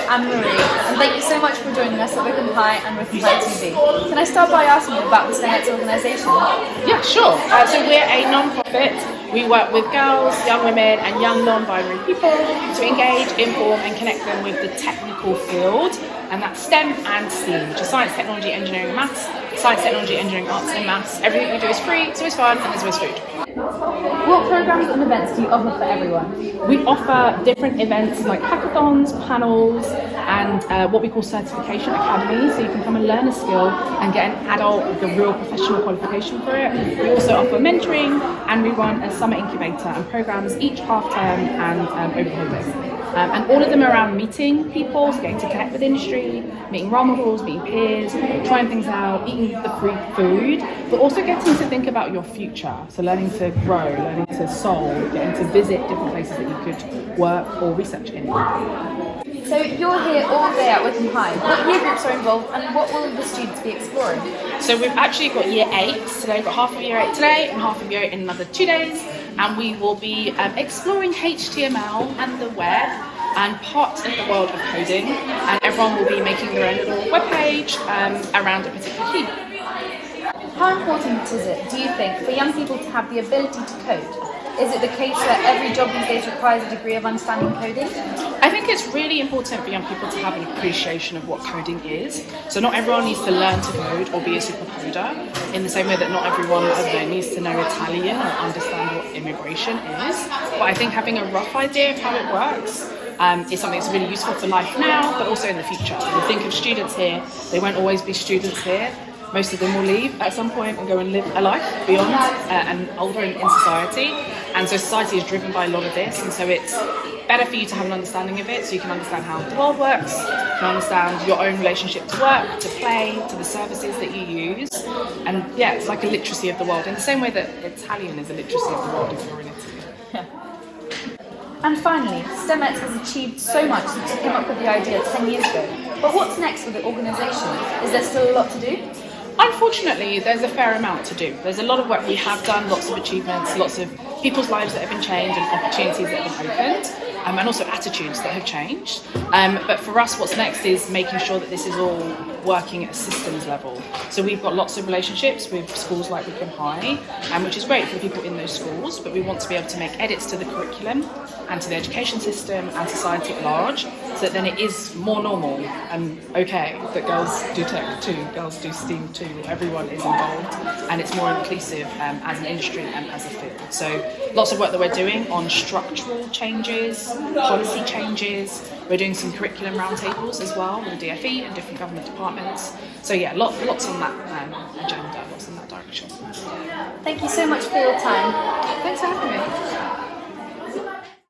Anne-Marie, and thank you so much for joining us at Wycombe High and WHTV. Can I start by asking you about the STEMETS organisation? Yeah, sure. So we're a non-profit. We work with girls, young women and young non-binary people to engage, inform and connect them with the technical field, and that's STEM and STEAM, which is science, technology, engineering and maths, science, technology, engineering, arts and maths. Everything we do is free, it's always fun and there's always food. What programmes and events do you offer for everyone? We offer different events like hackathons, panels and what we call certification academies, so you can come and learn a skill and get an adult with a real professional qualification for it. We also offer mentoring and we run a summer incubator and programmes each half term and over the holidays. And all of them are around meeting people, so getting to connect with industry, meeting role models, meeting peers, trying things out, eating the free food, but also getting to think about your future. So learning to grow, learning to solve, getting to visit different places that you could work or research in. So you're here all day at Wycombe High. What year groups are involved and what will the students be exploring? So we've actually got year 8s today, we've got half of year 8 today and half of year 8 in another 2 days, and we will be exploring HTML and the web and parts of the world of coding, and everyone will be making their own little webpage around a particular theme. How important is it, do you think, for young people to have the ability to code? Is it the case that every job these days requires a degree of understanding coding? I think it's really important for young people to have an appreciation of what coding is. So not everyone needs to learn to code or be a super coder, in the same way that not everyone needs to know Italian or understand what immigration is. But I think having a rough idea of how it works is something that's really useful for life now, but also in the future. If you think of students here, they won't always be students here. Most of them will leave at some point and go and live a life beyond and older in society. And so society is driven by a lot of this, and so it's better for you to have an understanding of it so you can understand how the world works, you can understand your own relationship to work, to play, to the services that you use. And yeah, it's like a literacy of the world, in the same way that Italian is a literacy of the world if you're in Italy. Yeah. And finally, STEMETS has achieved so much since you came up with the idea 10 years ago. But what's next for the organisation? Is there still a lot to do? Unfortunately, there's a fair amount to do. There's a lot of work we have done, lots of achievements, lots of people's lives that have been changed and opportunities that have been opened, and also attitudes that have changed. But for us, what's next is making sure that this is all working at a systems level. So we've got lots of relationships with schools like Wycombe High, which is great for the people in those schools, but we want to be able to make edits to the curriculum and to the education system and society at large, so that then it is more normal and okay that girls do tech too, girls do STEAM too, everyone is involved, and it's more inclusive as an industry and as a field. So lots of work that we're doing on structural changes, policy changes. We're doing some curriculum roundtables as well with the DFE and different government departments. So yeah, lots on that agenda, lots in that direction. Thank you so much for your time. Thanks for having me.